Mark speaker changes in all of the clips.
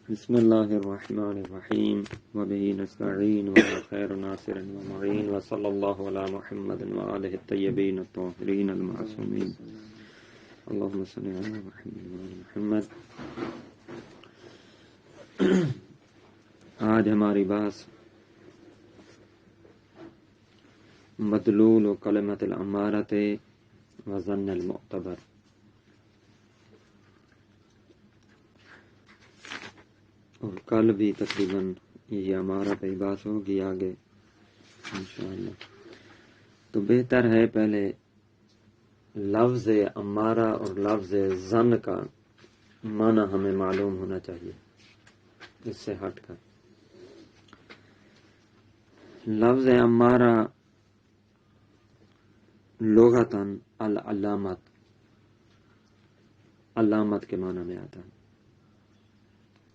Speaker 1: بسم اللہ الرحمن الرحیم وبہ نستعین وعلی خیر ناصر ومعین وصلی اللہ علی محمد وآلہ الطیبین الطاہرین المعصومین اللہم صلی علی محمد وعلی محمد۔ آج ہماری بحث مدلول و کلمۃ الامارۃ و ظن المعتبر۔ اور کل بھی تقریباً یہ ہمارا پہ بات ہوگی آگے انشاءاللہ۔ تو بہتر ہے پہلے لفظ امارہ اور لفظ ظن کا معنی ہمیں معلوم ہونا چاہیے۔ اس سے ہٹ کر لفظ امارہ لغتاً العلامت، علامت کے معنی میں آتا ہے،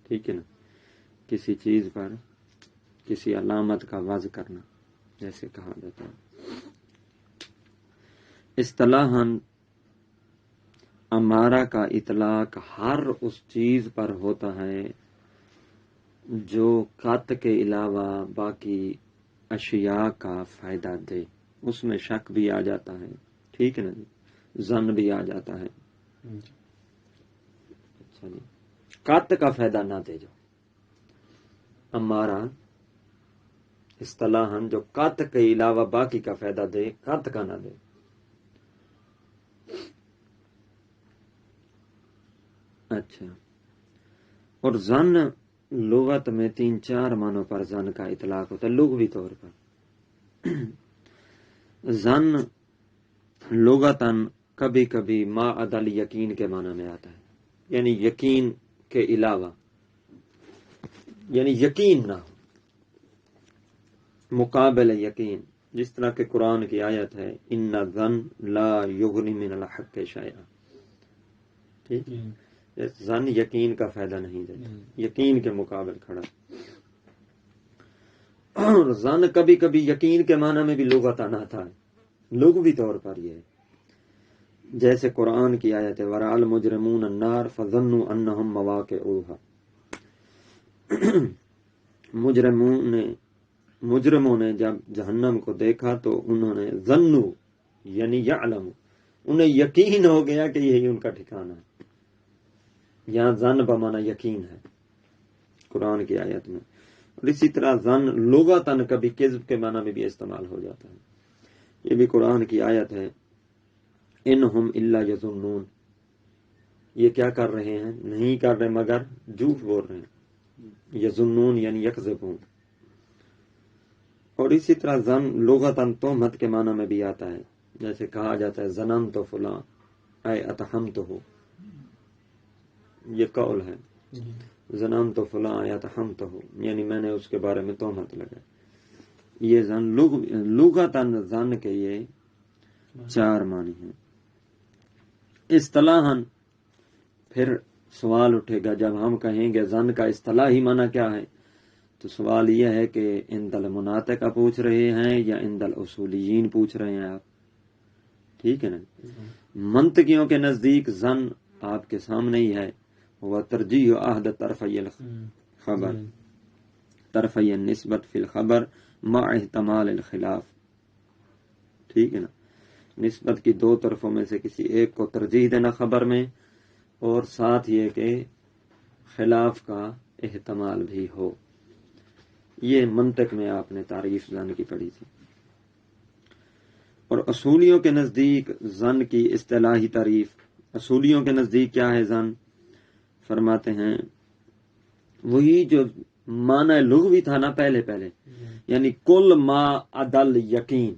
Speaker 1: ٹھیک ہے نا، کسی چیز پر کسی علامت کا وضع کرنا جیسے کہا جاتا ہے۔ اصطلاحاً امارہ کا اطلاق ہر اس چیز پر ہوتا ہے جو قط کے علاوہ باقی اشیاء کا فائدہ دے۔ اس میں شک بھی آ جاتا ہے، ٹھیک ہے نا جی، ظن بھی آ جاتا ہے۔ اچھا جی، قط کا فائدہ نہ دے جو امارہ اصطلاحاً جو قط کے علاوہ باقی کا فائدہ دے، قط کا نہ دے۔ اچھا، اور ظن لغت میں 3-4 معنوں پر ظن کا اطلاق ہوتا ہے لغوی طور پر۔ ظن لغتاً کبھی کبھی ما عدل یقین کے معنی میں آتا ہے، یعنی یقین کے علاوہ، یعنی یقین نہ ہو، مقابل یقین، جس طرح کہ قرآن کی آیت ہے ان الظن لا یغنی من الحق شیئا، ٹھیک ہے، ظن یقین کا فائدہ نہیں دیتا، یقین کے مقابل کھڑا۔ اور ظن کبھی کبھی یقین کے معنی میں بھی لغتاً آتا ہے، لغوی طور پر یہ ہے، جیسے قرآن کی آیت ہے وَرَأَى الْمُجْرِمُونَ النَّارَ فَظَنُّوا أَنَّهُمْ مَوَاقِعُوهَا۔ مجرموں نے جب جہنم کو دیکھا تو انہوں نے ظنّو یعنی یعلم، انہیں یقین ہو گیا کہ یہی ان کا ٹھکانہ ہے۔ یہاں ظن بمعنی یقین ہے قرآن کی آیت میں۔ اور اسی طرح ظن لغتاً کبھی کذب کے معنی میں بھی استعمال ہو جاتا ہے، یہ بھی قرآن کی آیت ہے انہم الا یظنون، یہ کیا کر رہے ہیں، نہیں کر رہے مگر جھوٹ بول رہے ہیں، یظنون یعنی یکذبون۔ اور اسی طرح ظن لغتاً تہمت کے معنی میں بھی آتا ہے، جیسے کہا جاتا ہے ظننت فلاں اے اتہمتہ، یہ قول ہے، ظننت فلاں اے اتہمتہ، یعنی میں نے اس کے بارے میں تہمت لگائی۔ یہ ظن لغتاً ظن کے یہ 4 معنی ہیں۔ اصطلاحاً پھر سوال اٹھے گا جب ہم کہیں گے ظن کا اصطلاحی معنی کیا ہے، تو سوال یہ ہے کہ عند المناطق پوچھ رہے ہیں یا عند الاصولیین پوچھ رہے ہیں آپ، ٹھیک ہے نا۔ منطقیوں کے نزدیک ظن آپ کے سامنے ہی ہے، وہ ترجیح عہد طرفی الخبر، طرفی النسبت فی الخبر مع احتمال الخلاف، ٹھیک ہے نا، نسبت کی 2 طرفوں میں سے کسی ایک کو ترجیح دینا خبر میں، اور ساتھ یہ کہ خلاف کا احتمال بھی ہو۔ یہ منطق میں آپ نے تعریف ظن کی پڑھی تھی۔ اور اصولیوں کے نزدیک ظن کی اصطلاحی تعریف، اصولیوں کے نزدیک کیا ہے ظن، فرماتے ہیں وہی جو معنی لغوی تھا نا پہلے یعنی کل ما عدل یقین،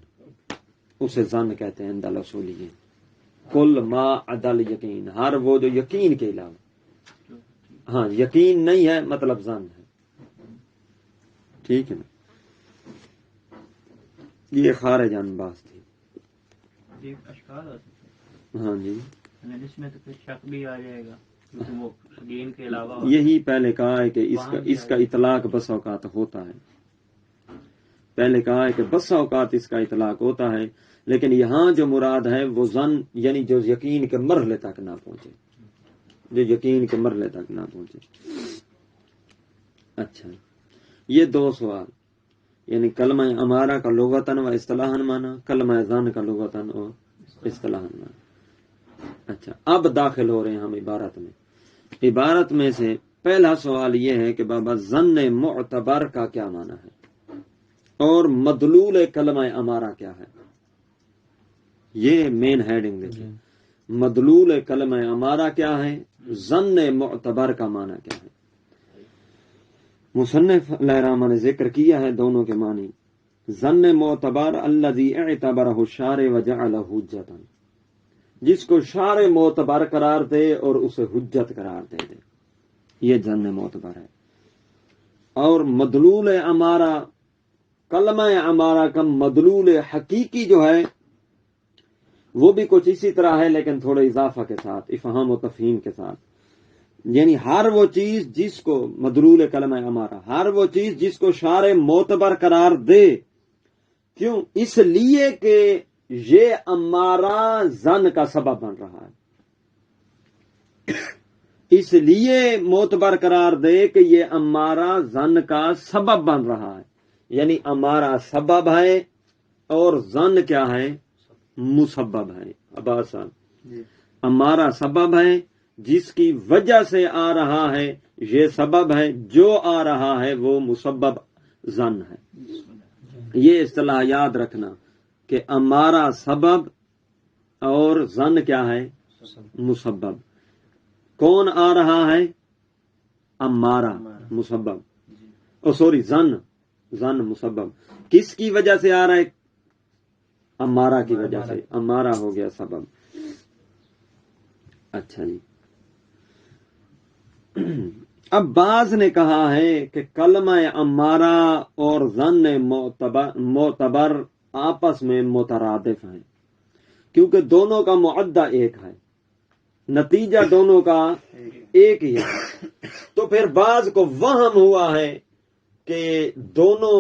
Speaker 1: اسے ظن کہتے ہیں عند الاصولیین، کل ما عدل یقین، ہر وہ جو یقین کے علاوہ، ہاں یقین نہیں ہے مطلب ظن ہے، ٹھیک ہے نا۔ یہ خارج عن بحث تھی، ہاں جی،
Speaker 2: اس میں تو پھر شک بھی آ جائے گا، وہ یقین کے علاوہ
Speaker 1: یہی پہلے کہا ہے کہ اس کا اطلاق بس اوقات ہوتا ہے، پہلے کہا ہے کہ بس اوقات اس کا اطلاق ہوتا ہے، لیکن یہاں جو مراد ہے وہ ظن یعنی جو یقین کے مرحلے تک نہ پہنچے، جو یقین کے مرحلے تک نہ پہنچے۔ اچھا، یہ دو سوال، یعنی کلمہ امارہ کا لغتاً و اصطلاحاً مانا، کلمہ ظن کا لغتاً و اصطلاحاً مانا۔ اچھا، اب داخل ہو رہے ہیں ہم عبارت میں۔ عبارت میں سے پہلا سوال یہ ہے کہ بابا ظن معتبر کا کیا معنی ہے اور مدلول کلمہ امارہ کیا ہے؟ یہ مین ہیڈنگ دیکھیں، مدلول کلمہ امارہ کیا ہے، ظن معتبر کا معنی کیا ہے۔ مصنف علیہ الرحمہ نے ذکر کیا ہے دونوں کے معنی۔ ظن معتبر الذی اعتبرہ الشارع وجعلہ حجۃ، جس کو شارع معتبر قرار دے اور اسے حجت قرار دے دے، یہ ظن معتبر ہے۔ اور مدلول امارہ، کلمہ امارہ کا مدلول حقیقی جو ہے وہ بھی کچھ اسی طرح ہے، لیکن تھوڑے اضافہ کے ساتھ، افہام و تفہیم کے ساتھ۔ یعنی ہر وہ چیز جس کو مدلول کلمہ امارہ، ہر وہ چیز جس کو شارع معتبر قرار دے، کیوں؟ اس لیے کہ یہ امارہ ظن کا سبب بن رہا ہے، اس لیے معتبر قرار دے کہ یہ امارہ ظن کا سبب بن رہا ہے۔ یعنی امارہ سبب ہے اور ظن کیا ہے، مسبب ہے۔ اب آسان، امارہ سبب ہے جس کی وجہ سے آ رہا ہے، یہ سبب ہے، جو آ رہا ہے وہ مسبب ظن ہے۔ یہ اصطلاح یاد رکھنا کہ امارہ سبب اور ظن کیا ہے، مسبب۔ کون آ رہا ہے؟ امارہ مسبب، ظن مسبب۔ کس کی وجہ سے آ رہا ہے؟ امارہ کی وجہ سے، امارہ ہو گیا سبب۔ اچھا جی، اب بعض نے کہا ہے کہ کلمہ امارہ اور ظن معتبر آپس میں مترادف ہیں، کیونکہ دونوں کا معدہ ایک ہے، نتیجہ دونوں کا ایک ہی ہے۔ تو پھر بعض کو وہم ہوا ہے کہ دونوں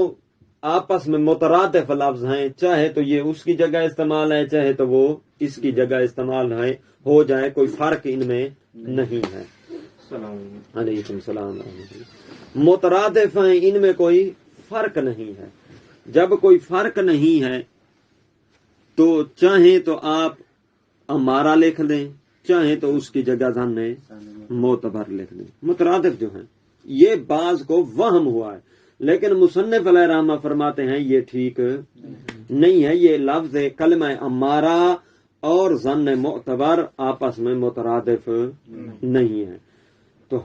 Speaker 1: آپس میں مترادف لفظ ہیں، چاہے تو یہ اس کی جگہ استعمال ہے، چاہے تو وہ اس کی جگہ استعمال ہے، ہو جائے، کوئی فرق ان میں نہیں ہے۔ علیکم السلام۔ مترادف ہیں، ان میں کوئی فرق نہیں ہے۔ جب کوئی فرق نہیں ہے تو چاہیں تو آپ امارہ لکھ دیں، چاہیں تو اس کی جگہ ظن معتبر لکھ دیں، مترادف جو ہیں۔ یہ بعض کو وہم ہوا ہے، لیکن مصنف علیہ الرحمہ فرماتے ہیں یہ ٹھیک نہیں ہے۔ یہ لفظ کلمہ امارہ اور ظن معتبر آپس میں مترادف نہیں ہے۔ تو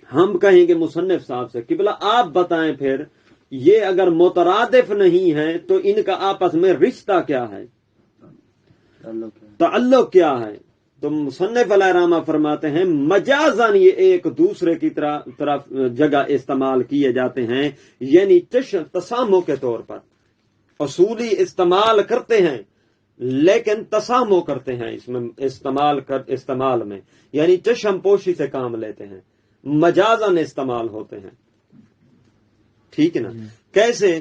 Speaker 1: ہم کہیں گے مصنف صاحب سے، قبلہ آپ بتائیں پھر یہ اگر مترادف نہیں ہے تو ان کا آپس میں رشتہ کیا ہے، تعلق کیا ہے؟ تو مصنف علیہ الرحمہ فرماتے ہیں مجازاً یہ ایک دوسرے کی طرف جگہ استعمال کیے جاتے ہیں، یعنی تسامح کے طور پر اصولی استعمال کرتے ہیں، لیکن تسامح کرتے ہیں اس میں، استعمال میں، یعنی چشم پوشی سے کام لیتے ہیں، مجازاً استعمال ہوتے ہیں۔ ٹھیک ہے نا؟ کیسے؟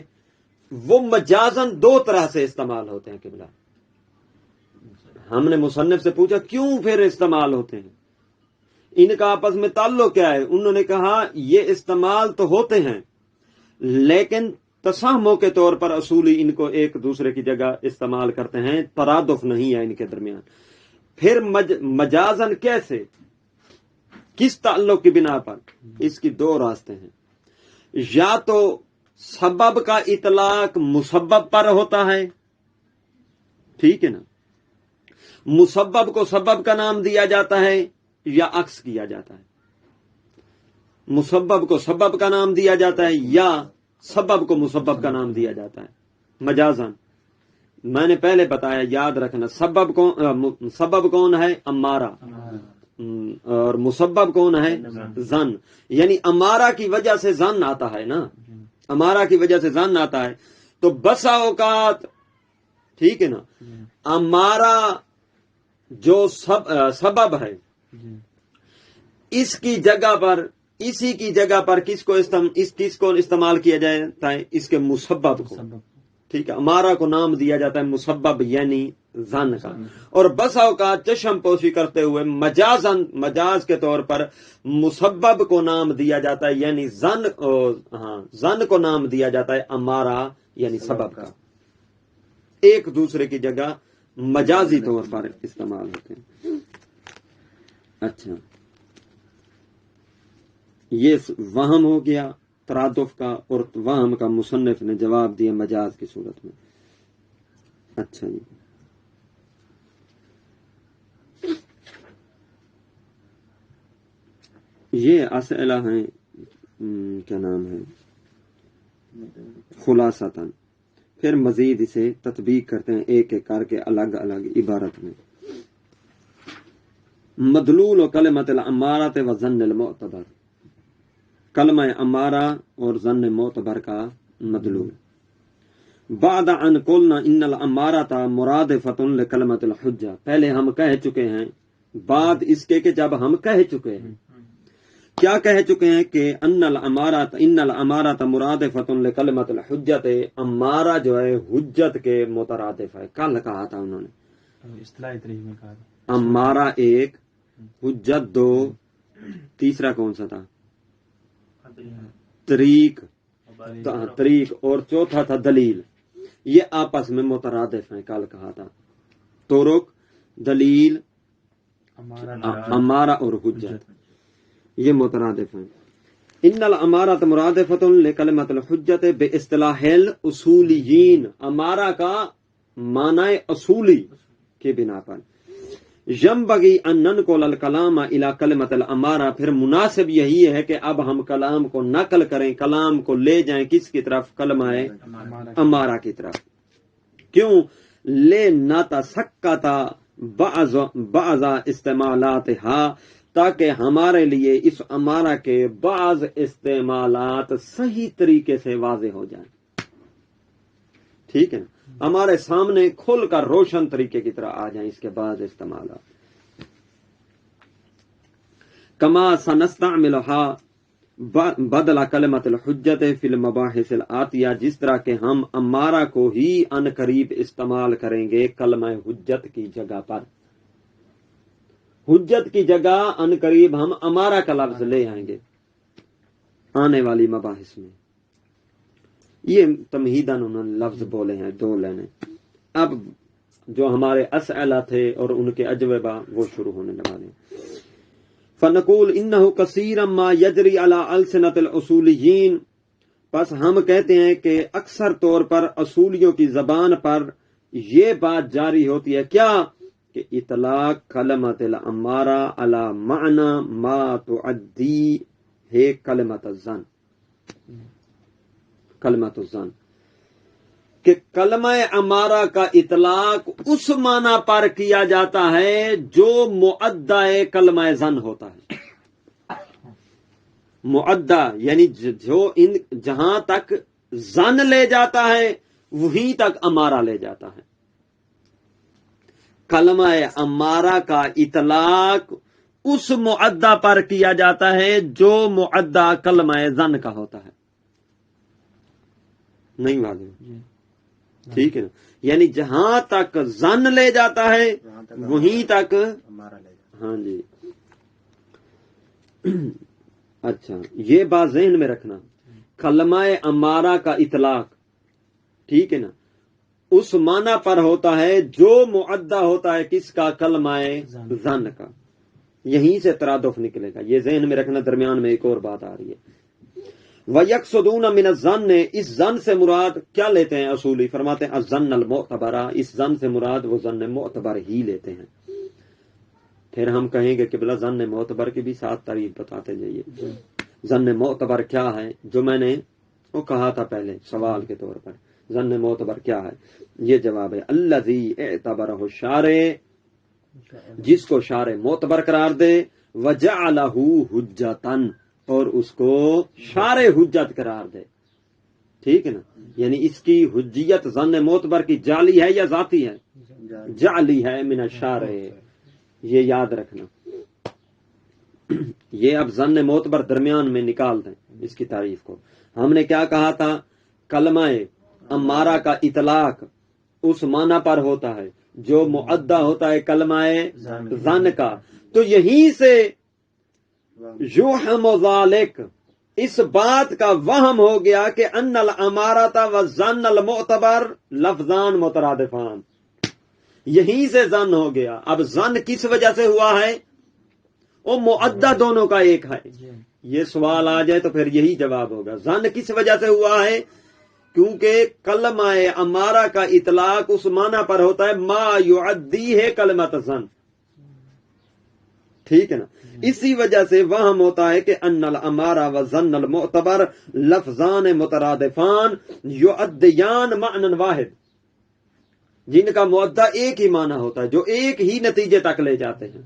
Speaker 1: وہ مجازاً دو طرح سے استعمال ہوتے ہیں قبلہ۔ ہم نے مصنف سے پوچھا کیوں پھر استعمال ہوتے ہیں، ان کا آپس میں تعلق کیا ہے؟ انہوں نے کہا یہ استعمال تو ہوتے ہیں لیکن تسامح کے طور پر اصولی ان کو ایک دوسرے کی جگہ استعمال کرتے ہیں، ترادف نہیں ہے ان کے درمیان۔ پھر مجازن کیسے، کس تعلق کی بنا پر؟ اس کی دو راستے ہیں، یا تو سبب کا اطلاق مسبب پر ہوتا ہے، ٹھیک ہے نا، مسبب کو سبب کا نام دیا جاتا ہے، یا عکس کیا جاتا ہے، مسبب کو سبب کا نام دیا جاتا ہے یا سبب کو مسبب کا نام دیا جاتا ہے مجازن۔ میں نے پہلے بتایا، یاد رکھنا، سبب کون ہے؟ امارہ، اور مسبب کون ہے؟ ظن۔ یعنی امارہ کی وجہ سے ظن آتا ہے نا، امارہ کی وجہ سے ظن آتا ہے۔ تو بسا اوقات، ٹھیک ہے نا، امارہ جو سبب ہے، اس کی جگہ پر، اسی کی جگہ پر کس کو استعمال کیا جاتا ہے؟ اس کے مسبب کو، ٹھیک ہے، امارہ کو نام دیا جاتا ہے مسبب، یعنی زن کا، اور بسا اوقات چشم پوشی کرتے ہوئے مجاز کے طور پر مسبب کو نام دیا جاتا ہے، یعنی زن کو نام دیا جاتا ہے امارہ یعنی سبب کا، ایک دوسرے کی جگہ مجازی طور پر استعمال ہوتے ہیں۔ اچھا، یہ وہم ہو گیا ترادف کا، اور وہم کا مصنف نے جواب دیا مجاز کی صورت میں۔ اچھا جی، یہ اسئلہ ہیں، کیا نام ہے، خلاصتاً، پھر مزید اسے تطبیق کرتے ہیں ایک ایک کر کے الگ الگ عبارت میں۔ مدلول و کلمۃ الامارۃ و ظن المعتبر، کلمہ امارہ اور ظن معتبر کا مدلول۔ بعد ان قلنا ان الامارۃ مرادفۃ لکلمۃ الحجہ، پہلے ہم کہہ چکے ہیں، بعد اس کے کہ جب ہم کہہ چکے ہیں، کیا کہہ چکے ہیں کہ ان الامارۃ مرادفۃ لکلمۃ الحجۃ، امارہ جو ہے حجت کے مترادف ہے۔ کل کہا تھا انہوں نے،
Speaker 2: اصطلاحی طریقے میں کہا،
Speaker 1: امارہ ایک، حجت دو، تیسرا کون سا تھا، طریق، اور چوتھا تھا دلیل۔ یہ آپس میں مترادف ہیں، کل کہا تھا، طرق، دلیل، امارہ اور حجت، یہ مترادف ہیں۔ ان الامارۃ مرادفۃ لکلمۃ الحجۃ باصطلاح الاصولیین، امارہ کا معنی اصولی کی بنا پر، ینبغی ان ننقل الکلام الی کلمۃ الامارہ، پھر مناسب یہی ہے کہ اب ہم کلام کو نقل کریں، کلام کو لے جائیں کس کی طرف، کلمہ امارہ کی طرف۔ کیوں؟ لنتسکت بعض استعمالاتھا، تاکہ ہمارے لیے اس امارہ کے بعض استعمالات صحیح طریقے سے واضح ہو جائیں، ٹھیک ہے نا، ہمارے سامنے کھل کر روشن طریقے کی طرح آ جائیں اس کے بعد استعمالات۔ کما سنستعملھا بدل کلمۃ الحجۃ فی المباحث الآتیہ، جس طرح کہ ہم امارہ کو ہی ان قریب استعمال کریں گے کلمہ حجت کی جگہ پر، حجت کی جگہ ان قریب ہم امارہ کا لفظ لے آئیں گے آنے والی مباحث میں۔ یہ تمہیداً انہوں نے لفظ بولے ہیں، دو لینے۔ اب جو ہمارے اسئلہ تھے اور ان کے اجوبہ وہ شروع ہونے لگا دیں۔ فنقول انہ کثیرا ما یجری علی السنۃ الاصولیین، پس ہم کہتے ہیں کہ اکثر طور پر اصولیوں کی زبان پر یہ بات جاری ہوتی ہے، کیا کہ اطلاق کلمۃ الامارہ علی معنی ما تعدی ہے کلمۃ الظن، کلمۃ الظن، کہ کلمہ امارہ کا اطلاق اس معنی پر کیا جاتا ہے جو معدہ کلمہ ظن ہوتا ہے۔ معدہ یعنی جو جہاں تک ظن لے جاتا ہے وہیں تک امارہ لے جاتا ہے۔ کلمہ امارہ کا اطلاق اس معدہ پر کیا جاتا ہے جو معدہ کلمہ ظن کا ہوتا ہے۔ نہیں واضح؟ ٹھیک ہے نا، یعنی جہاں تک ظن لے جاتا ہے وہیں تک ہاں جی۔ اچھا، یہ بات ذہن میں رکھنا، کلمہ امارہ کا اطلاق، ٹھیک ہے نا، اس معنی پر ہوتا ہے جو معدہ ہوتا ہے کس کا، کلمہ ظن کا، یہیں سے ترادف نکلے گا، یہ ذہن میں رکھنا۔ درمیان میں ایک اور بات آ رہی ہے، وَيَقْصُدُونَ مِنَ الظَّنِّ، اس ظن سے مراد کیا لیتے ہیں اصولی؟ فرماتے ہیں الظَّنَّ الْمُعْتَبَرَ، اس ظن سے مراد وہ ظن معتبر ہی لیتے ہیں۔ پھر ہم کہیں گے کہ بلا ظن معتبر کی بھی ساتھ تعریف بتاتے جائیے۔ ظن معتبر کیا ہے، جو میں نے وہ کہا تھا پہلے سوال کے طور پر، ظن معتبر کیا ہے؟ یہ جواب ہے الذی اعتبرہ الشارع، جس کو شارع معتبر قرار دے، وجعلہ حجتاً، اور اس کو شارع حجت قرار دے، ٹھیک ہے نا، یعنی اس کی حجیت ظن معتبر کی جعلی ہے یا ذاتی ہے؟ جعلی ہے من الشارع، یہ یاد رکھنا۔ یہ اب ظن معتبر درمیان میں نکال دیں اس کی تعریف کو۔ ہم نے کیا کہا تھا، کلمہ امارہ کا اطلاق اس معنی پر ہوتا ہے جو معدہ ہوتا ہے کلمہ ظن کا. تو یہیں سے یوہم ذالک، اس بات کا وہم ہو گیا کہ ان الامارۃ والظن المعتبر لفظان مترادفان. یہیں سے ظن ہو گیا. اب ظن کس وجہ سے ہوا ہے؟ وہ معدہ دونوں کا ایک ہے. یہ سوال آ جائے تو پھر یہی جواب ہوگا. ظن کس وجہ سے ہوا ہے؟ کیونکہ کلمہ امارہ کا اطلاق اس معنی پر ہوتا ہے ما یعدی ہے کلمۃ ظن. ٹھیک ہے نا؟ اسی وجہ سے وہم ہوتا ہے کہ ان الامارہ والظن المعتبر لفظان مترادفان یعدیان معنی واحد، جن کا معدہ ایک ہی معنی ہوتا ہے، جو ایک ہی نتیجے تک لے جاتے ہیں.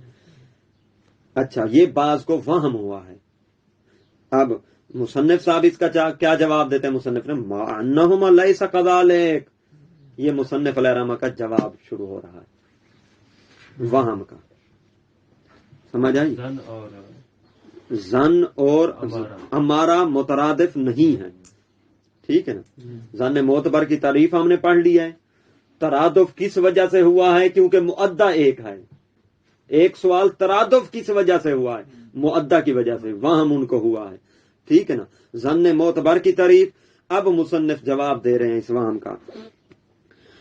Speaker 1: اچھا، یہ بعض کو وہم ہوا ہے. اب مصنف صاحب اس کا کیا جواب دیتے ہیں؟ مصنف نے ما انہما لیس کذالک، یہ مصنف علیہ الرحمہ کا جواب شروع ہو رہا ہے وہم کا. سمجھ آئی؟ ظن اور امارہ مترادف نہیں ہے. ٹھیک ہے نا؟ ظن معتبر کی تعریف ہم نے پڑھ لی ہے. ترادف کس وجہ سے ہوا ہے؟ کیونکہ معدہ ایک ہے. ایک سوال ترادف کس وجہ سے ہوا ہے؟ معدہ کی وجہ سے. وہم ان کو ہوا ہے. ٹھیک ہے نا؟ ظن معتبر کی تعریف. اب مصنف جواب دے رہے ہیں اس وہم کا.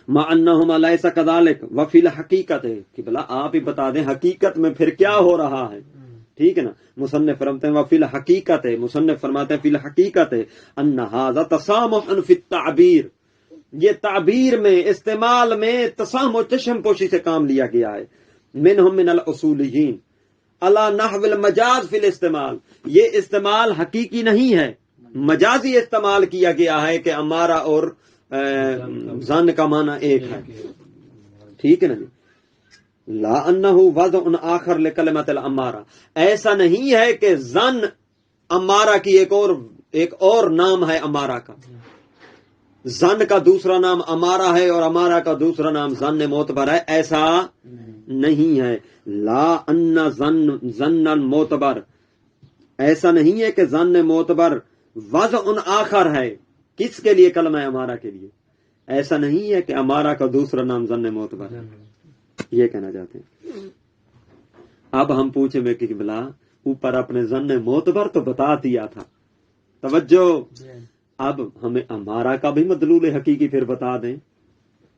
Speaker 1: ما انہما لیس کذالک وفی الحقیقت، کہ بلا آپ ہی بتا دیں حقیقت میں پھر کیا ہو رہا ہے. ٹھیک ہے نا؟ مصنف فرماتے ہیں وفی الحقیقت، مصنف فرماتے ہیں فی الحقیقت ان ھذا تسامح فی التعبیر، یہ تعبیر میں، استعمال میں تسامح و چشم پوشی سے کام لیا گیا ہے. منہم من الاصولیین علی نحو المجاز فی الاستعمال، یہ استعمال حقیقی نہیں ہے، مجازی استعمال کیا گیا ہے کہ امارہ اور ظن کا معنی ایک ہے. ٹھیک ہے نا جی؟ لا انہ وضع آخر لکلمۃ الامارہ، ایسا نہیں ہے کہ ظن امارہ کی ایک اور نام ہے امارہ کا. ظن کا دوسرا نام امارہ ہے اور امارہ کا دوسرا نام ظن معتبر ہے، ایسا نہیں ہے. لا ان ظن المعتبر، ایسا نہیں ہے کہ ظن معتبر وضع آخر ہے. کس کے لیے؟ کلمہ امارہ کے لیے. ایسا نہیں ہے کہ امارہ کا دوسرا نام ظن معتبر ہے، یہ کہنا چاہتے ہیں. اب ہم پوچھیں میں کہ بلا اوپر اپنے ظن معتبر تو بتا دیا تھا، توجہ، اب ہمیں امارہ کا بھی مدلول حقیقی پھر بتا دیں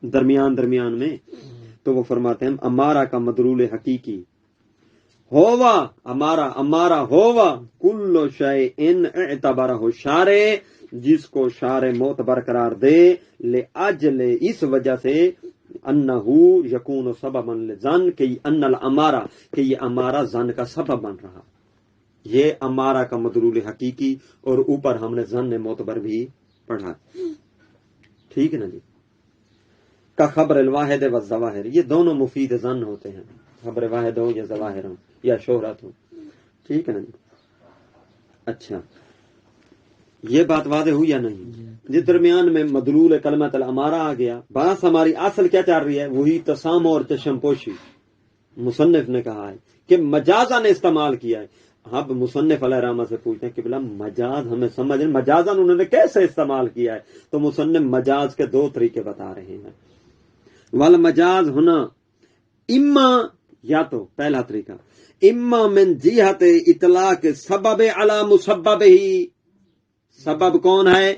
Speaker 1: درمیان میں. تو وہ فرماتے ہیں امارہ کا مدلول حقیقی ہوا، امارہ ہوا کل شیء اعتبرہ شارع، جس کو شارع معتبر قرار دے، لأجل، اس وجہ سے، انہو یکون سببا لظن، کہ ان الامارہ، کہ یہ امارہ ظن کا سبب بن رہا. یہ امارہ کا مدلول حقیقی، اور اوپر ہم نے ظن معتبر بھی پڑھا. ٹھیک ہے نا جی؟ کا خبر الواحد والظواہر، یہ دونوں مفید ظن ہوتے ہیں، خبر واحد ہو یا ظواہر ہو یا شہرت ہو. ٹھیک ہے نا جی؟ اچھا، یہ بات واضح ہوئی یا نہیں؟ جس درمیان میں مدلول کلمۃ الامارہ آ گیا، بات ہماری اصل کیا چل رہی ہے؟ وہی تسامح اور چشم پوشی. مصنف نے کہا ہے کہ مجازا نے استعمال کیا ہے. اب مصنف علیہ الرحمہ سے پوچھتے ہیں کہ بلا مجاز ہمیں سمجھ، مجازن انہوں نے کیسے استعمال کیا ہے؟ تو مصنف مجاز کے دو طریقے بتا رہے ہیں. والمجاز ہونا اما، یا تو پہلا طریقہ اما من جہت اطلاق سبب علی مسبب ہی، سبب کون ہے؟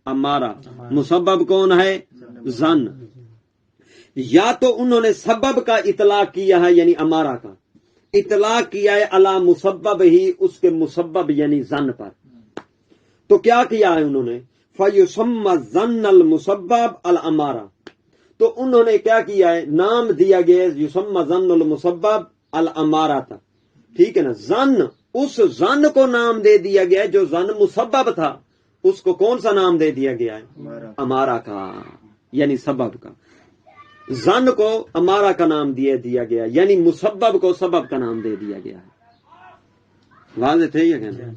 Speaker 1: امارہ. مسبب کون ہے؟ ظن. یا تو انہوں نے سبب کا اطلاق کیا ہے، یعنی امارہ کا اطلاق کیا ہے علی مسبب ہی، اس کے مسبب یعنی ظن پر. تو کیا کیا ہے انہوں نے؟ فیسمى ظن المسبب الامارہ، تو انہوں نے کیا کیا ہے؟ نام دیا گیا یسمى ظن المسبب الامارہ تھا. ٹھیک ہے نا؟ ظن، اس ظن کو نام دے دیا گیا ہے جو ظن مسبب تھا، اس کو کون سا نام دے دیا گیا ہے؟ امارہ کا، یعنی سبب کا. ظن کو امارہ کا نام دیا گیا، یعنی مسبب کو سبب کا نام دے دیا گیا ہے. واضح تھے یہ کہنا؟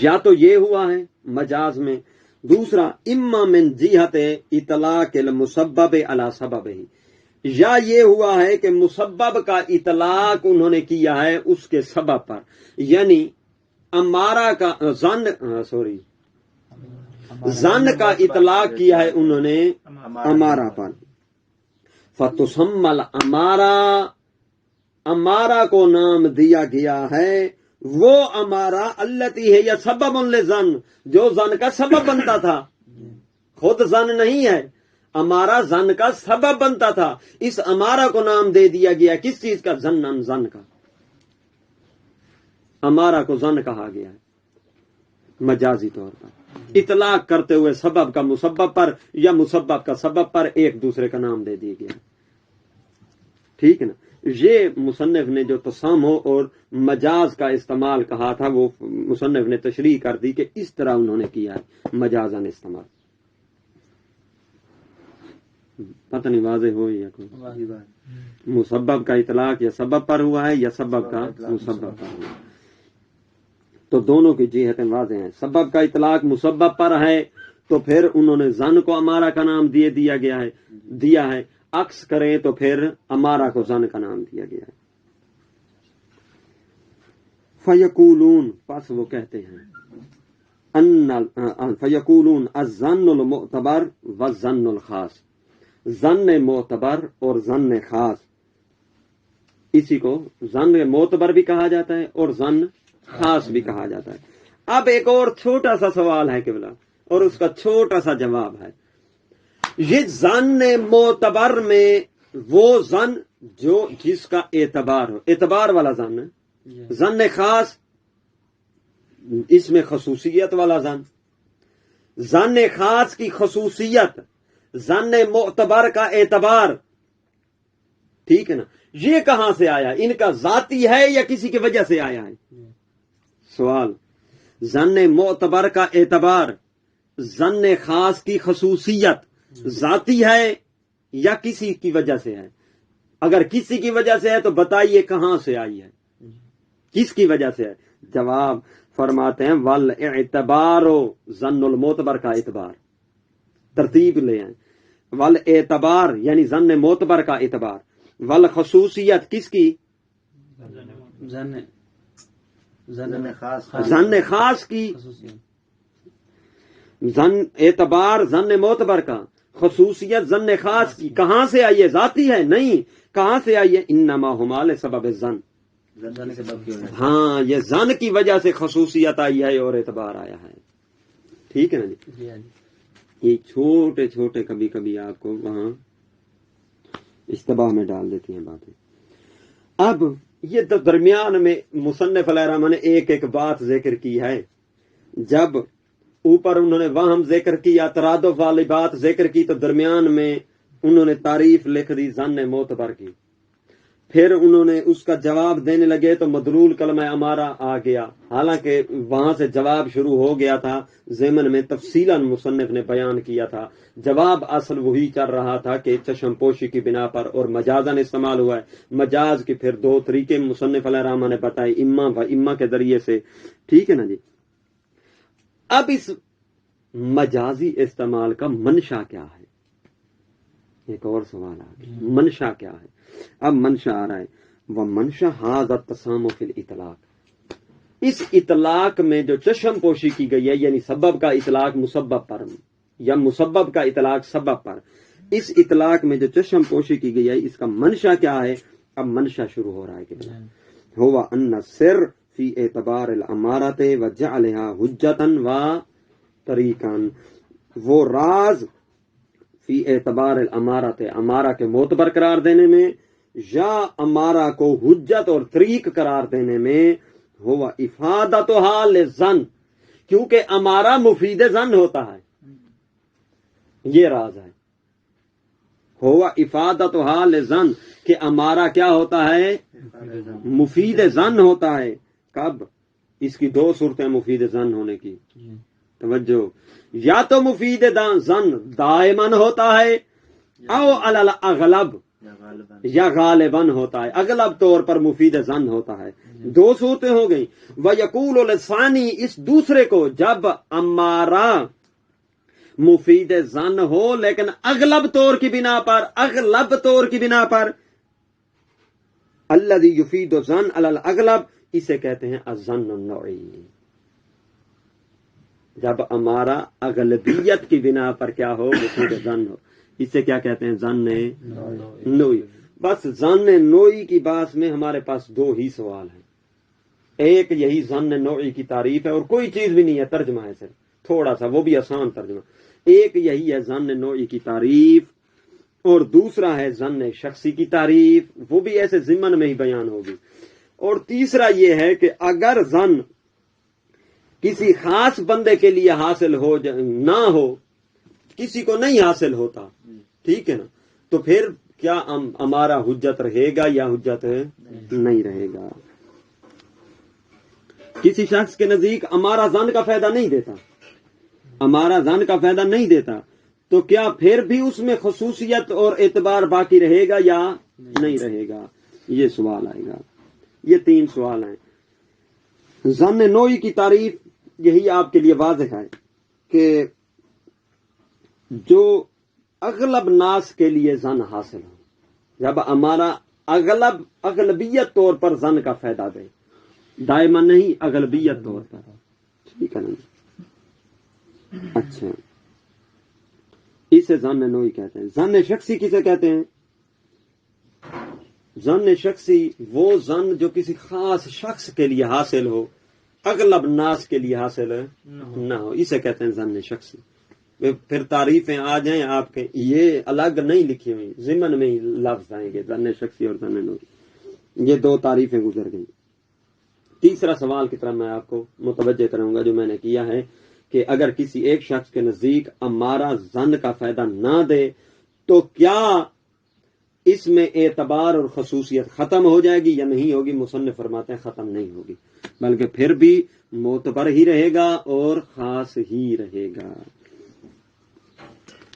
Speaker 1: یا تو یہ ہوا ہے مجاز میں. دوسرا اما من جہت اطلاق المسبب علی سبب ہی، یا یہ ہوا ہے کہ مسبب کا اطلاق انہوں نے کیا ہے اس کے سبب پر، یعنی امارہ کا ظن کا اطلاق کیا ہے انہوں نے امارہ پر. فتسمل امارا، امارا کو نام دیا گیا ہے وہ امارا التی ہے یا سبب لزن، جو زن کا سبب بنتا تھا، خود زن نہیں ہے، امارا زن کا سبب بنتا تھا، اس امارا کو نام دے دیا گیا کس چیز کا؟ زنن، زن کا، امارا کو زن کہا گیا ہے مجازی طور پر، اطلاق کرتے ہوئے سبب کا مسبب پر یا مسبب کا سبب پر ایک دوسرے کا نام دے دیا گیا، ٹھیک ہے نا۔ یہ مصنف نے جو تسامح اور مجاز کا استعمال کہا تھا وہ مصنف نے تشریح کر دی کہ اس طرح انہوں نے کیا ہے مجازن استعمال۔ پتہ نہیں واضح ہو یا کوئی مسبب کا اطلاق یا سبب پر ہوا ہے یا سبب کا مسبب پر ہوا ہے، تو دونوں کی جہتیں واضح ہیں۔ سبب کا اطلاق مسبب پر ہے تو پھر انہوں نے زن کو امارا کا نام دیا ہے، عکس کریں تو پھر امارا کو زن کا نام دیا گیا ہے۔ فیقولون، پس وہ کہتے ہیں، فیقولون الظن المعتبر والظن الخاص، ظن معتبر اور ظن خاص، اسی کو ظن معتبر بھی کہا جاتا ہے اور ظن خاص بھی کہا جاتا ہے۔ اب ایک اور چھوٹا سا سوال ہے قبلہ، اور اس کا چھوٹا سا جواب ہے، یہ ظن معتبر میں وہ ظن جو جس کا اعتبار ہو، اعتبار والا ظن، ظن خاص اس میں خصوصیت والا ظن خاص کی خصوصیت، ظن معتبر کا اعتبار، ٹھیک ہے نا۔ یہ کہاں سے آیا؟ ان کا ذاتی ہے یا کسی کی وجہ سے آیا ہے؟ سوال، ظن معتبر کا اعتبار، ظن خاص کی خصوصیت ذاتی ہے یا کسی کی وجہ سے ہے؟ اگر کسی کی وجہ سے ہے تو بتائیے کہاں سے آئی ہے، کس کی وجہ سے ہے؟ جواب فرماتے ہیں والاعتبار، ظن المعتبر کا اعتبار، ترتیب لے آئیں، والاعتبار یعنی ظن معتبر کا اعتبار، والخصوصیت کس کی؟ ظن خاص کی، اعتبار ظن معتبر کا، خصوصیت ظن خاص کی، کہاں سے آئی ہے؟ ذاتی ہے؟ نہیں، کہاں سے آئی ہے؟ انما ہما لسبب الظن، ہاں یہ ظن کی وجہ سے خصوصیت آئی ہے اور اعتبار آیا ہے، ٹھیک ہے نا جی۔ یہ چھوٹے چھوٹے کبھی کبھی آپ کو وہاں اشتباہ میں ڈال دیتی ہیں باتیں۔ اب یہ تو درمیان میں مصنف علیہ الرحمہ نے ایک ایک بات ذکر کی ہے، جب اوپر انہوں نے وہم ذکر کیا، ترادف والی بات ذکر کی، تو درمیان میں انہوں نے تعریف لکھ دی ظن معتبر کی، پھر انہوں نے اس کا جواب دینے لگے تو مدلول کلمہ امارہ آ گیا، حالانکہ وہاں سے جواب شروع ہو گیا تھا، ضمن میں تفصیلاً مصنف نے بیان کیا تھا، جواب اصل وہی چل رہا تھا کہ چشم پوشی کی بنا پر اور مجازن استعمال ہوا ہے۔ مجاز کے پھر دو طریقے مصنف علیہ الرحمہ نے بتائے، اما و اما کے ذریعے سے، ٹھیک ہے نا جی۔ اب اس مجازی استعمال کا منشا کیا ہے؟ ایک اور سوال آ گیا، منشا کیا ہے؟ اب منشا آ رہا ہے، وہ منشا ھذا التسامح فی الاطلاق، اس اطلاق میں جو چشم پوشی کی گئی ہے، یعنی سبب کا اطلاق مسبب پر یا مسبب کا اطلاق سبب پر، اس اطلاق میں جو چشم پوشی کی گئی ہے اس کا منشا کیا ہے؟ اب منشا شروع ہو رہا ہے کہ ہوا ان السر فی اعتبار الامارۃ وجعلها حجۃ و طریقا، وہ راز فی اعتبار الامارۃ، امارہ کے معتبر قرار دینے میں یا امارہ کو حجت اور طریق قرار دینے میں، ہوا افادتھا للظن، کیونکہ امارہ مفید ظن ہوتا ہے، یہ راز ہے، ہوا افادتھا للظن، کہ امارہ کیا ہوتا ہے؟ مفید ظن ہوتا ہے۔ کب؟ اس کی دو صورتیں مفید ظن ہونے کی، توجہ، یا تو مفید ظن دائماً ہوتا ہے، او علی الاغلب، یا غالباً ہوتا ہے، اغلب طور پر مفید ظن ہوتا ہے۔ دو صورتیں ہو گئیں۔ وَيَقُولُ لِلثَّانِي، اس دوسرے کو جب امارہ مفید ظن ہو لیکن اغلب طور کی بنا پر، الذی یفید ظن علی الاغلب، اسے کہتے ہیں الظن النوعی، جب امارہ اغلبیت کی بنا پر کیا ہو؟ مفید ظن ہو،
Speaker 3: اسے کیا کہتے ہیں؟ ظن نوئی. بس ظن نوئی کی بحث میں ہمارے پاس دو ہی سوال ہیں. ایک یہی ظن نوعی کی تعریف ہے اور کوئی چیز بھی نہیں ہے، ترجمہ ہے صرف تھوڑا سا، وہ بھی آسان ترجمہ. ایک یہی ہے ظن نوعی کی تعریف، اور دوسرا ہے ظن شخصی کی تعریف، وہ بھی ایسے ضمن میں ہی بیان ہوگی. اور تیسرا یہ ہے کہ اگر ظن کسی خاص بندے کے لیے حاصل نہ ہو، کسی کو نہیں حاصل ہوتا، ٹھیک ہے نا، تو پھر کیا ہمارا حجت رہے گا یا حجت نہیں رہے گا؟ کسی شخص کے نزدیک ہمارا ظن کا فائدہ نہیں دیتا، ہمارا ظن کا فائدہ نہیں دیتا، تو کیا پھر بھی اس میں خصوصیت اور اعتبار باقی رہے گا یا نہیں رہے گا؟ یہ سوال آئے گا. یہ تین سوال ہیں. ظن نوعی کی تعریف یہی آپ کے لیے واضح ہے کہ جو اغلب ناس کے لیے ظن حاصل ہو، جب ہمارا اغلبیت طور پر ظن کا فائدہ دے، دائما نہیں، اغلبیت طور پر، ٹھیک ہے نا. اچھا، اسے ظن نوعی کہتے ہیں. ظن شخصی کسے کہتے ہیں؟ ظن شخصی وہ ظن جو کسی خاص شخص کے لیے حاصل ہو، اغلب ناس کے لیے حاصل نہ ہو، اسے کہتے ہیں ظن شخصی. پھر تعریفیں آ جائیں آپ کے، یہ الگ نہیں لکھی ہوئی، ضمن میں ہی لفظ آئیں گے، ظن شخصی اور ظن نوعی. یہ دو تعریفیں گزر گئیں. تیسرا سوال کی طرف میں آپ کو متوجہ کروں گا جو میں نے کیا ہے کہ اگر کسی ایک شخص کے نزدیک ہمارا ظن کا فائدہ نہ دے تو کیا اس میں اعتبار اور خصوصیت ختم ہو جائے گی یا نہیں ہوگی؟ مصنف فرماتے ہیں ختم نہیں ہوگی، بلکہ پھر بھی معتبر ہی رہے گا اور خاص ہی رہے گا،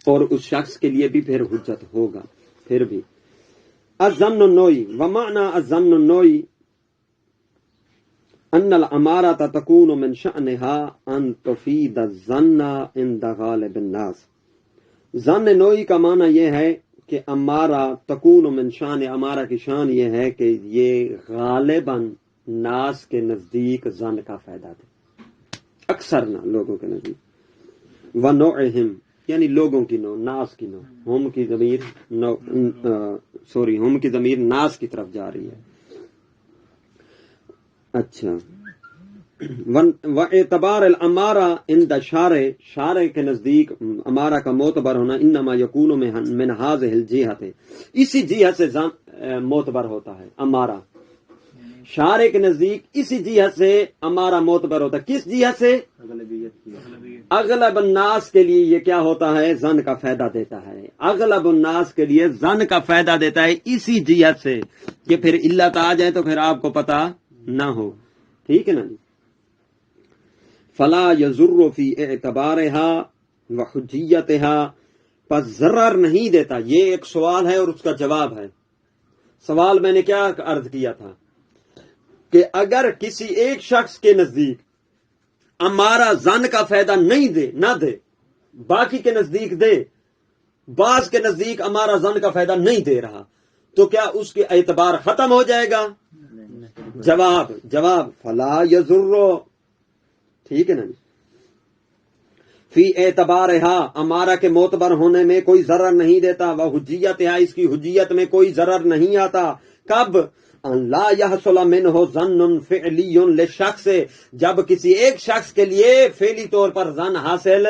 Speaker 3: اور اس شخص کے لیے بھی پھر حجت ہوگا. پھر بھی الظن النوعی ومعنى الظن النوعی ان الامارة تكون من شأنها ان تفید الظن عند غالب الناس. ظن نوعی کا معنی یہ ہے کہ امارہ تکون من شان، امارہ کی شان یہ ہے کہ یہ غالباً ناس کے نزدیک ظن کا فائدہ دے، اکثر نہ لوگوں کے نزدیک. ونوعہم یعنی لوگوں کی نوع، ناس کی نوع، ہم کی ضمیر ہم کی ضمیر ناس کی طرف جا رہی ہے. اچھا، واعتبار الامارہ عند شارع کے نزدیک امارہ کا معتبر ہونا انما یکون من هذه الجہت، اسی جہت سے معتبر ہوتا ہے امارہ. شارع کے نزدیک اسی جہت سے امارہ معتبر ہوتا ہے. کس جہت سے؟ اغلب الناس کے لیے یہ کیا ہوتا ہے؟ ظن کا فائدہ دیتا ہے. اغلب الناس کے لیے ظن کا فائدہ دیتا ہے اسی جہت سے کہ پھر علت آ جائے تو پھر آپ کو پتہ نہ ہو، ٹھیک ہے نا جی. فلا یضر فی اعتبارها وحجیتها، پس ضرر نہیں دیتا. یہ ایک سوال ہے اور اس کا جواب ہے. سوال میں نے کیا عرض کیا تھا کہ اگر کسی ایک شخص کے نزدیک ہمارا ظن کا فائدہ نہ دے، باقی کے نزدیک دے، بعض کے نزدیک ہمارا ظن کا فائدہ نہیں دے رہا، تو کیا اس کے اعتبار ختم ہو جائے گا؟ جواب فلا یضر، ٹھیک ہے نا. فی اعتبارها، امارہ کے معتبر ہونے میں کوئی ضرر نہیں دیتا. وہ حجیتها، اس کی حجیت میں کوئی ضرر نہیں آتا. کب؟ ان لا یحصل منہ ظن فعلی لشخص، جب کسی ایک شخص کے لیے فعلی طور پر ظن حاصل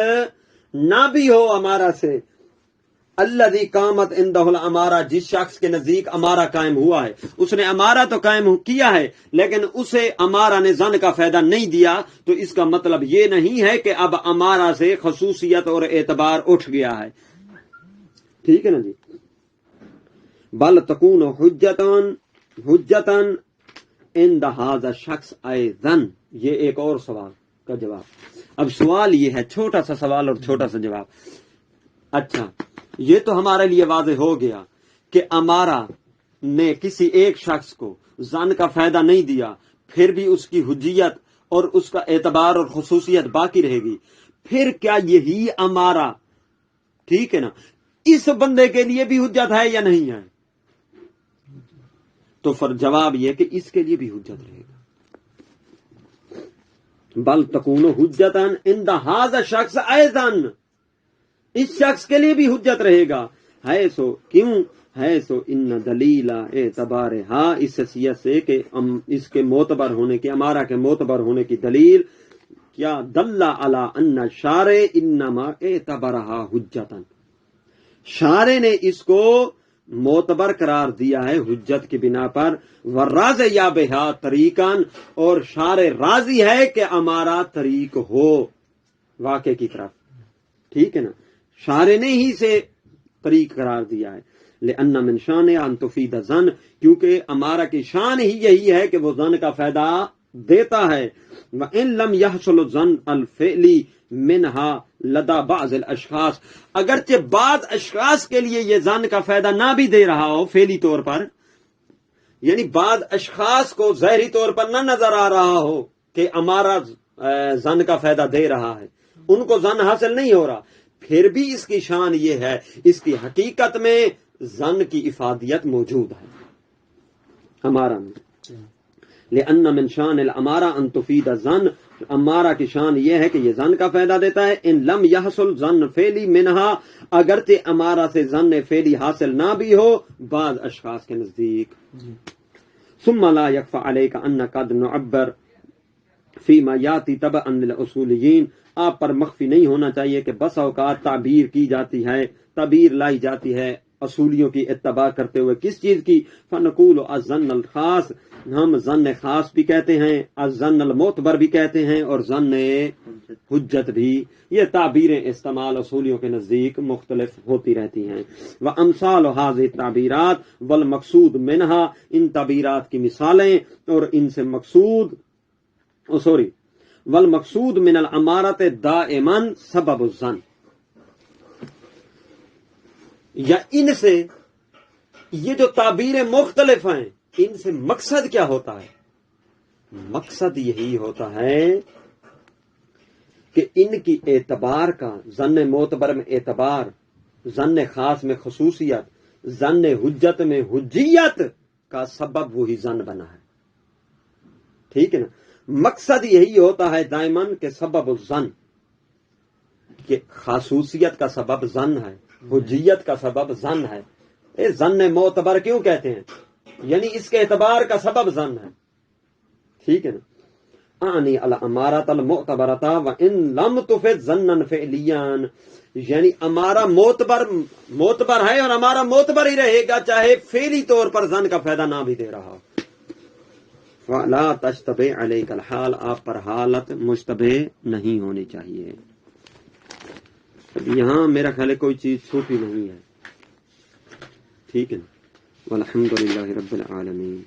Speaker 3: نہ بھی ہو امارہ سے. الذی قامت عنده الامارہ، جس شخص کے نزدیک امارہ قائم ہوا ہے، اس نے امارہ تو قائم کیا ہے لیکن اسے امارہ نے ظن کا فائدہ نہیں دیا، تو اس کا مطلب یہ نہیں ہے کہ اب امارہ سے خصوصیت اور اعتبار اٹھ گیا ہے، ٹھیک ہے نا جی. بل تکون حجتاً عند ھذا الشخص ایضا، یہ ایک اور سوال کا جواب. اب سوال یہ ہے، چھوٹا سا سوال اور چھوٹا سا جواب. اچھا، یہ تو ہمارے لیے واضح ہو گیا کہ امارہ نے کسی ایک شخص کو ظن کا فائدہ نہیں دیا، پھر بھی اس کی حجیت اور اس کا اعتبار اور خصوصیت باقی رہے گی. پھر کیا یہی امارہ، ٹھیک ہے نا، اس بندے کے لیے بھی حجت ہے یا نہیں ہے؟ تو جواب یہ کہ اس کے لیے بھی حجت رہے گا. بل تکون حجتاً عند ھذا الشخص ایضا، اس شخص کے لیے بھی حجت رہے گا. ہے سو کیوں ہے سو ان دلیل اعتبار ہا اس حیثیت سے کہ اس کے معتبر ہونے کی امارہ کے معتبر ہونے کی دلیل کیا دل علی ان شارع انما اعتبرها حجتا شارع نے اس کو معتبر قرار دیا ہے حجت کی بنا پر وراز یا بہا طریقان اور شارع راضی ہے کہ ہمارا طریق ہو واقع کی طرف ٹھیک ہے نا شارع نے ہی سے طریق قرار دیا ہے لأن من شان ان تفید ظن کیونکہ ہمارا کی شان ہی یہی ہے کہ وہ ظن کا فائدہ دیتا ہے وَإِن لَمْ يَحْصُلُ الظَّنُّ الْفِعْلِ مِنْهَا لَدَى بَعْضِ الْأَشْخَاصِ اگرچہ بعض اشخاص کے لیے یہ ظن کا فائدہ نہ بھی دے رہا ہو فعلی طور پر یعنی بعض اشخاص کو ظاہری طور پر نہ نظر آ رہا ہو کہ ہمارا ظن کا فائدہ دے رہا ہے ان کو ظن حاصل نہیں ہو رہا پھر بھی اس کی شان یہ ہے اس کی حقیقت میں ظن کی افادیت موجود ہے ہمارا میں لأن من شان الامارہ ان تفید الظن امارہ کی شان یہ ہے کہ یہ ظن کا فائدہ دیتا ہے ان لم یحصل ظن فعلی منہا اگرچہ امارہ سے ظن فعلی حاصل نہ بھی ہو بعض اشخاص کے نزدیک ثم لا يخفى عليك ان قد نعبر فيما ياتي تبعا للاصوليين آپ پر مخفی نہیں ہونا چاہیے کہ بس اوقات تعبیر کی جاتی ہے تعبیر لائی جاتی ہے اصولیوں کی اتباع کرتے ہوئے کس چیز کی فنقول الظن الخاص ہم ظن خاص بھی کہتے ہیں الظن المعتبر بھی کہتے ہیں اور ظن حجت بھی یہ تعبیریں استعمال اصولیوں کے نزدیک مختلف ہوتی رہتی ہیں وامثال هذه التعبیرات والمقصود منها ان تعبیرات کی مثالیں اور ان سے مقصود والمقصود من الامارت دائما سبب الظن یا ان سے یہ جو تعبیریں مختلف ہیں ان سے مقصد کیا ہوتا ہے مقصد یہی ہوتا ہے کہ ان کی اعتبار کا ظن معتبر میں اعتبار ظن خاص میں خصوصیت ظن حجت میں حجیت کا سبب وہی ظن بنا ہے ٹھیک ہے نا مقصد یہی ہوتا ہے دائماً کہ سبب الظن کہ خصوصیت کا سبب ظن ہے حجیت کا سبب ظن ہے ظن معتبر کیوں کہتے ہیں یعنی اس کے اعتبار کا سبب ظن ہے ٹھیک ہے نا آنی الامارات المعتبرۃ وان لم تفد ظنا فعلیا یعنی ہمارا معتبر ہے اور ہمارا معتبر ہی رہے گا چاہے فعلی طور پر ظن کا فائدہ نہ بھی دے رہا فلا تشتبہ علیک الحال آپ پر حالت مشتبہ نہیں ہونی چاہیے یہاں میرا خیال ہے کوئی چیز چھوٹی نہیں ہے ٹھیک ہے نا والحمد للہ رب العالمین